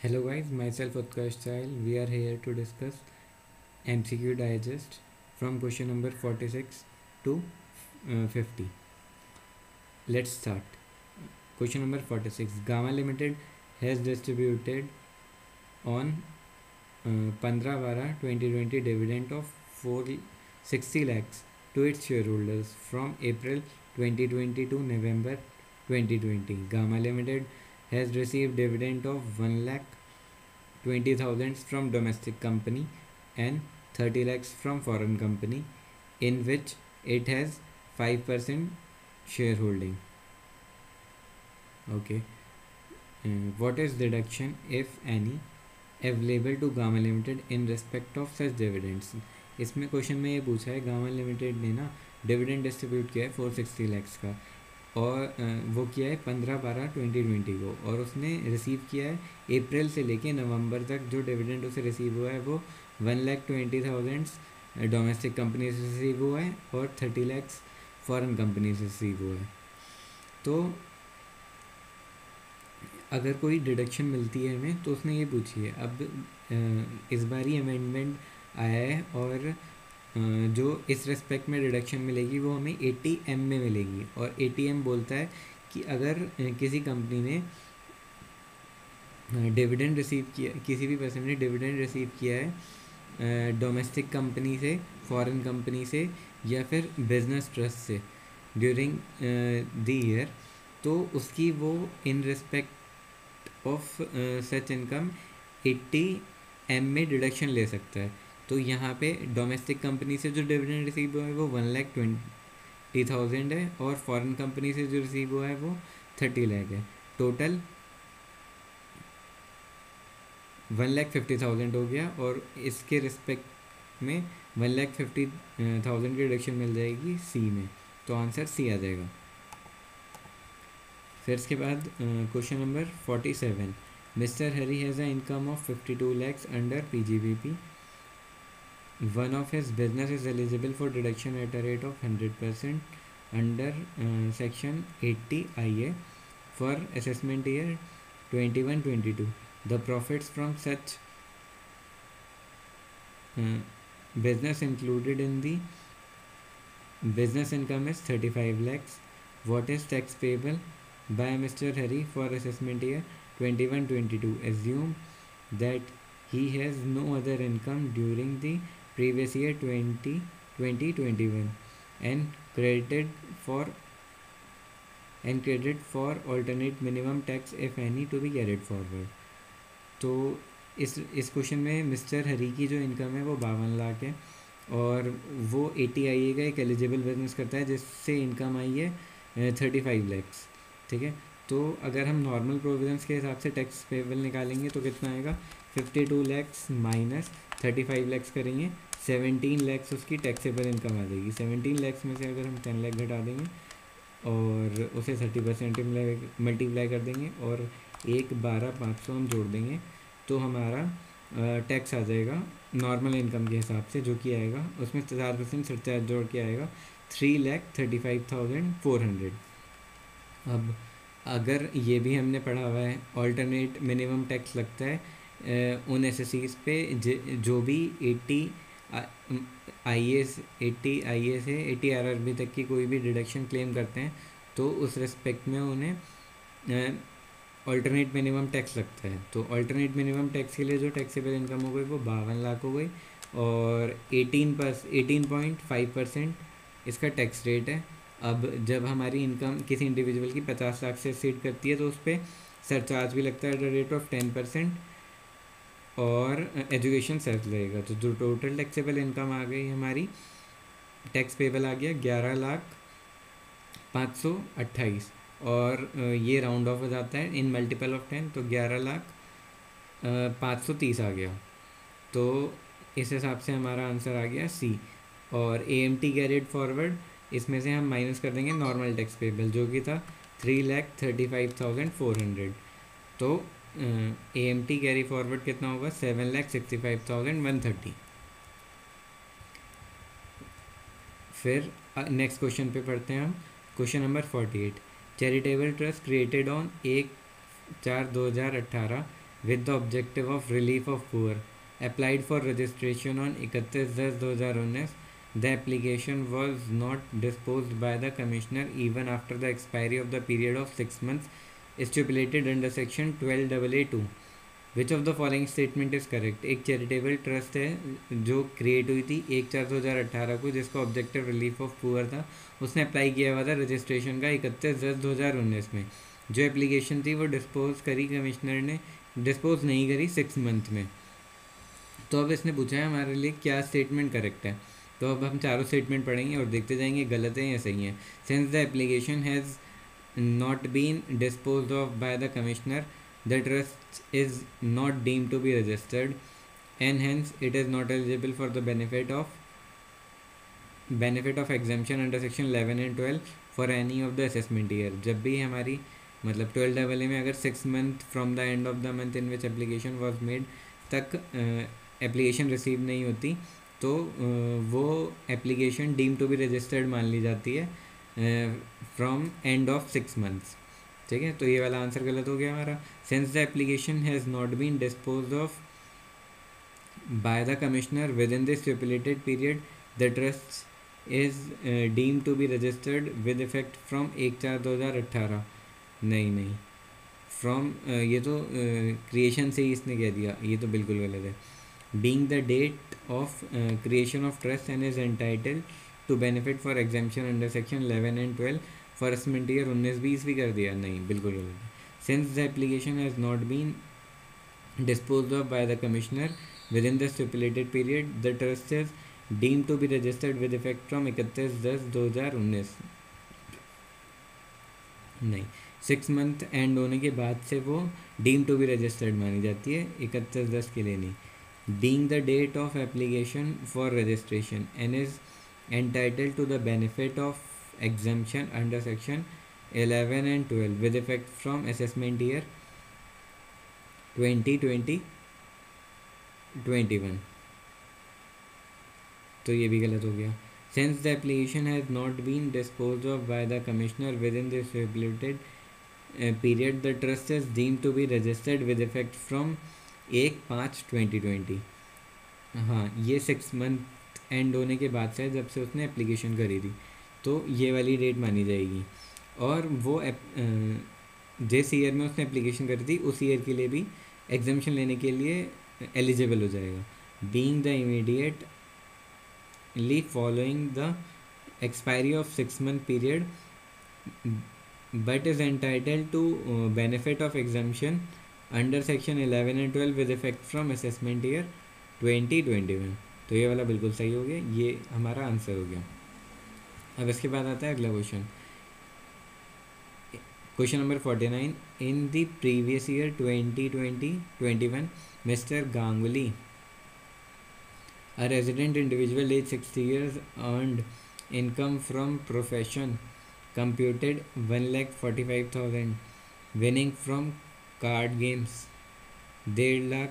Hello guys, myself Utkarsh Chahal. We are here to discuss MCQ Digest from question number 46 to 50. Let's start. Question number 46. Gamma Limited has distributed on 15/12/2020 dividend of 460 lakhs to its shareholders from April 2020 to November 2020. Gamma Limited has received dividend of 1,20,000 from domestic company and 30 lakhs from foreign company, in which it has 5% shareholding. Okay. What is deduction, if any, available to Gamma Limited in respect of such dividends? इसमें question में ये पूछा है, gamma limited ने ना dividend distribute किया है 460 लैक्स का, और वो किया है 15/12/2020 को, और उसने रिसीव किया है अप्रैल से लेके नवंबर तक। जो डिविडेंड उसे रिसीव हुआ है वो 1,20,000 डोमेस्टिक कंपनी से रिसीव हुआ है और 30 लैक्स फॉरेन कंपनी से रिसीव हुआ है। तो अगर कोई डिडक्शन मिलती है हमें तो उसने ये पूछी है। अब इस बार ही अमेंडमेंट आया है और जो इस रेस्पेक्ट में डिडक्शन मिलेगी वो हमें ATM में मिलेगी, और ATM बोलता है कि अगर किसी कंपनी ने डिविडेंड रिसीव किया, किसी भी पर्सन ने डिविडेंड रिसीव किया है डोमेस्टिक कंपनी से, फॉरेन कंपनी से या फिर बिजनेस ट्रस्ट से ड्यूरिंग द ईयर, तो उसकी वो in respect of such income 80M में डिडक्शन ले सकता है। तो यहाँ पे डोमेस्टिक कंपनी से जो डिविडेंड रिसीव हुआ है वो 1,20,000 है, और फॉरेन कंपनी से जो रिसीव हुआ है वो 30 लाख है। टोटल 1,50,000 हो गया, और इसके रिस्पेक्ट में 1,50,000 की डिडक्शन मिल जाएगी सी में। तो आंसर सी आ जाएगा। फिर इसके बाद question number 47। Mister Hari has a income of 52 lakhs under PGBP. One of his business is eligible for deduction at a rate of 100% under section 80 IA for assessment year 21-22. The profits from such business included in the business income is 35 lakhs. What is tax payable by Mr. Hari for assessment year 21-22? Assume that he has no other income during the previous year 2020-21 and credited for alternate minimum tax if any to be carried forward. तो इस question में mister हरी की जो income है वो 52 लाख है, और वो ATIA का एक एलिजिबल बिजनेस करता है जिससे इनकम आई है 35 लैक्स। ठीक है, तो अगर हम नॉर्मल प्रोविजंस के हिसाब से टैक्स पेबल निकालेंगे तो कितना आएगा, 52 लैक्स माइनस 35 लैक्स करेंगे, 17 लैक्स उसकी टैक्सेबल इनकम आ जाएगी। 17 लैक्स में से अगर हम 10 लाख घटा देंगे और उसे 30% मल्टीप्लाई कर देंगे और 1,12,500 हम जोड़ देंगे, तो हमारा टैक्स आ जाएगा नॉर्मल इनकम के हिसाब से, जो कि आएगा उसमें 4% सरचार्ज जोड़ के आएगा 3,35,400। अब अगर ये भी हमने पढ़ा हुआ है, ऑल्टरनेट मिनिमम टैक्स लगता है उन एसएससीज पे जो भी 80 IA से 80 RRB तक की कोई भी डिडक्शन क्लेम करते हैं, तो उस रिस्पेक्ट में उन्हें ऑल्टरनेट मिनिमम टैक्स लगता है। तो ऑल्टरनेट मिनिमम टैक्स के लिए जो टैक्सेबल इनकम हो गई वो 52 लाख हो गई, और 18.5% इसका टैक्स रेट है। अब जब हमारी इनकम किसी इंडिविजुअल की 50 लाख से एक्सीड करती है तो उस पर सरचार्ज भी लगता है एट द रेट ऑफ 10%, और एजुकेशन सेस लगेगा। तो जो टोटल टैक्सेबल इनकम आ गई हमारी, टैक्स पेबल आ गया 11,528, और ये राउंड ऑफ हो जाता है इन मल्टीपल ऑफ 10, तो 11,530 आ गया। तो इस हिसाब से हमारा आंसर आ गया सी। और AMT कैरिड फॉरवर्ड, इसमें से हम माइनस कर देंगे नॉर्मल टैक्स पेबल जो कि था 3,35,400। तो AMT कैरी फॉरवर्ड कितना होगा, 7,65,130। फिर नेक्स्ट क्वेश्चन पे पढ़ते हैं हम। Question number 48। Charitable trust created on 1/4/2018 with the objective of relief of poor applied for registration on 31/10/2019. The application was not disposed by the Commissioner even after the expiry of the period of 6 months stipulated under section 12AA2. Which of the following statement is correct? एक charitable trust है जो create हुई थी 1/4/2018 को, जिसका objective relief of poor था। उसने apply किया हुआ था रजिस्ट्रेशन का 31/10/2019 में। जो एप्लीकेशन थी वो डिस्पोज करी कमिश्नर ने, डिस्पोज नहीं करी 6 मंथ में। तो अब इसने पूछा है हमारे लिए क्या स्टेटमेंट करेक्ट है। तो अब हम चारों स्टेटमेंट पढ़ेंगे और देखते जाएंगे गलत है या सही है। Since the application has not been disposed of by the commissioner, the trust is not deemed to be registered and hence it is not eligible for the benefit of exemption under section 11 and 12 for any of the assessment year. जब भी हमारी मतलब 12AA में अगर 6 month from the end of the month in which application was made तक application रिसीव नहीं होती तो वो application deem to be registered मान ली जाती है फ्रॉम एंड ऑफ 6 मंथ्स। ठीक है, तो ये वाला आंसर गलत हो गया हमारा। Since the application has not been dispose of by the commissioner within the stipulated period the trust is deem to be registered with effect from 1/4/2018। नहीं फ्रॉम ये तो क्रिएशन से ही इसने कह दिया, ये तो बिल्कुल गलत है। Being the date of creation of trust and is entitled to benefit for exemption under section 11 and 12 for assessment year 19-20 भी कर दिया, नहीं बिल्कुल गलत है। Since the application has not been dispose of by the commissioner within the stipulated period the trust is deem to be registered with effect from 31/10/2019। नहीं, 6 month and होने के बाद से वो डीम टू बी रजिस्टर्ड मानी जाती है, 31/10 के लिए नहीं। Being the date of application for registration and is entitled to the benefit of exemption under section 11 and 12 with effect from assessment year 2020-21। तो ये भी गलत हो गया। Since the application has not been disposed of by the commissioner within the stipulated period the trust is deemed to be registered with effect from 1/5/2020। हाँ, ये 6 month and होने के बाद से जब से उसने एप्लीकेशन करी थी तो ये वाली डेट मानी जाएगी और वो जिस ईयर में उसने एप्लीकेशन करी थी उस ईयर के लिए भी एग्जाम्शन लेने के लिए एलिजिबल हो जाएगा। Being the immediately following the expiry of 6 month period but is entitled to benefit of exemption under section 11 and 12 with effect from assessment year 2021। तो ये वाला बिल्कुल सही हो गया, ये हमारा आंसर हो गया। अब इसके बाद आता है अगला question, question number 49। In the previous year 2020-21 mister Ganguly a resident individual age 60 years earned income from profession computed 1,45,000 winning from card games 1.5 lakh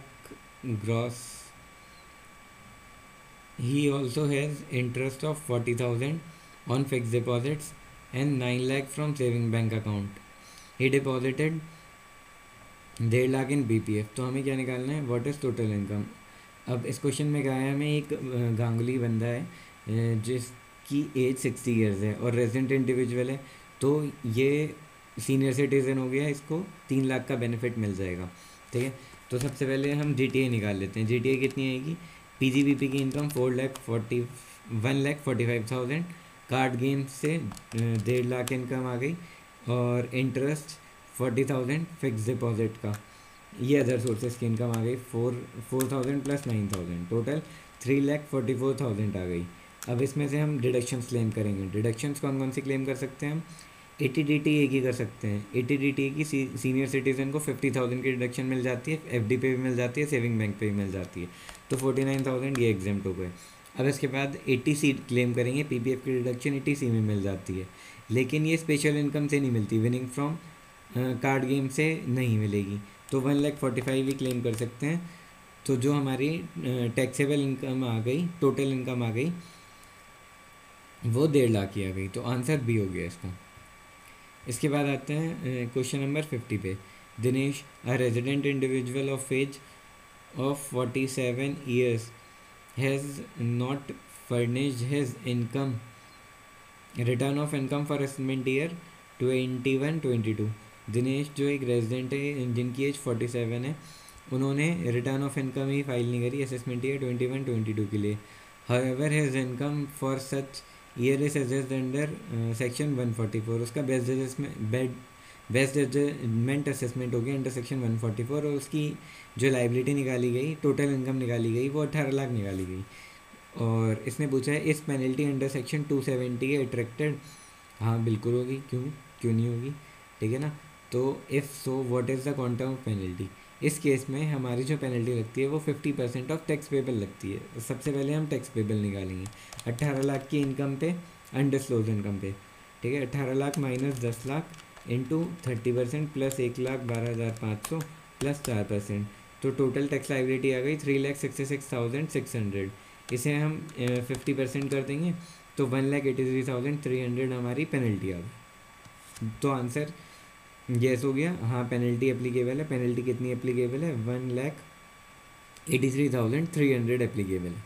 gross. He also has interest of 40,000 on fixed deposits and 9 lakh from saving bank account. He deposited 1.5 lakh in BPF। तो हमें क्या निकालना है, what is total income. अब इस question में कहा है हमें एक गांगुली बंदा है जिसकी एज 60 years है और रेजिडेंट इंडिविजुअल है, तो ये सीनियर सिटीज़न हो गया, इसको 3 लाख का बेनिफिट मिल जाएगा। ठीक है, तो सबसे पहले हम GTA निकाल लेते हैं। GTA कितनी आएगी, PGBP की इनकम 1,45,000, कार्ड गेम से 1.5 लाख इनकम आ गई और इंटरेस्ट 40,000 फिक्स डिपॉजिट का, ये अदर सोर्सेज की इनकम आ गई 4,000 प्लस 9,000, टोटल 3,44,000 आ गई। अब इसमें से हम डिडक्शंस क्लेम करेंगे। डिडक्शंस कौन कौन सी क्लेम कर सकते हैं हम, ATDT एक ही कर सकते हैं। ATDT की सीनियर सिटीज़न को 50,000 की डिडक्शन मिल जाती है, FD पे भी मिल जाती है, सेविंग बैंक पे भी मिल जाती है, तो 49,000 ये एग्जाम्प्ट हो गए। अब इसके बाद 80C क्लेम करेंगे, PPF की डिडक्शन 80C में मिल जाती है, लेकिन ये स्पेशल इनकम से नहीं मिलती, विनिंग फ्रॉम कार्ड गेम से नहीं मिलेगी, तो 1,45,000 ही क्लेम कर सकते हैं। तो जो हमारी टैक्सेबल इनकम आ गई, टोटल इनकम आ गई, वो 1.5 लाख की आ गई, तो आंसर बी हो गया इसका। इसके बाद आते हैं क्वेश्चन नंबर 50 पे। Dinesh, a resident individual of age of 47 years, has not furnished his income return of income for assessment year 21-22। Dinesh जो एक रेजिडेंट है जिनकी एज 47 है, उन्होंने return of income he file नहीं करी असेसमेंट ईयर 21-22 के लिए। However his income for such year is assessed under section 144। उसका बेस्ट जजमेंट असेसमेंट हो गया अंडर सेक्शन 144 और उसकी जो लाइबिलिटी निकाली गई, टोटल इनकम निकाली गई, वो 18 लाख निकाली गई। और इसने पूछा है इस पेनल्टी अंडर सेक्शन 270 है अट्रैक्टेड। हाँ बिल्कुल होगी, क्यों नहीं होगी, ठीक है ना। तो if so what is the quantum of penalty. इस केस में हमारी जो पेनल्टी लगती है वो 50% ऑफ टैक्स पेबल लगती है। सबसे पहले हम टैक्स पेबल निकालेंगे 18 लाख की इनकम पे, अनडिस्क्लोज इनकम पे, ठीक है। 18 lakh minus 10 lakh into 30% plus 1,12,500 plus 4%, तो टोटल टैक्स लाइबिलिटी आ गई 3,66,600। इसे हम 50% कर देंगे तो 1,83,300 हमारी पेनल्टी आ गई। तो आंसर येस हो गया। हाँ पेनल्टी एप्लीकेबल है। पेनल्टी कितनी एप्लीकेबल है? 1,83,300 एप्लीकेबल है।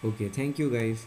Okay, thank you guys.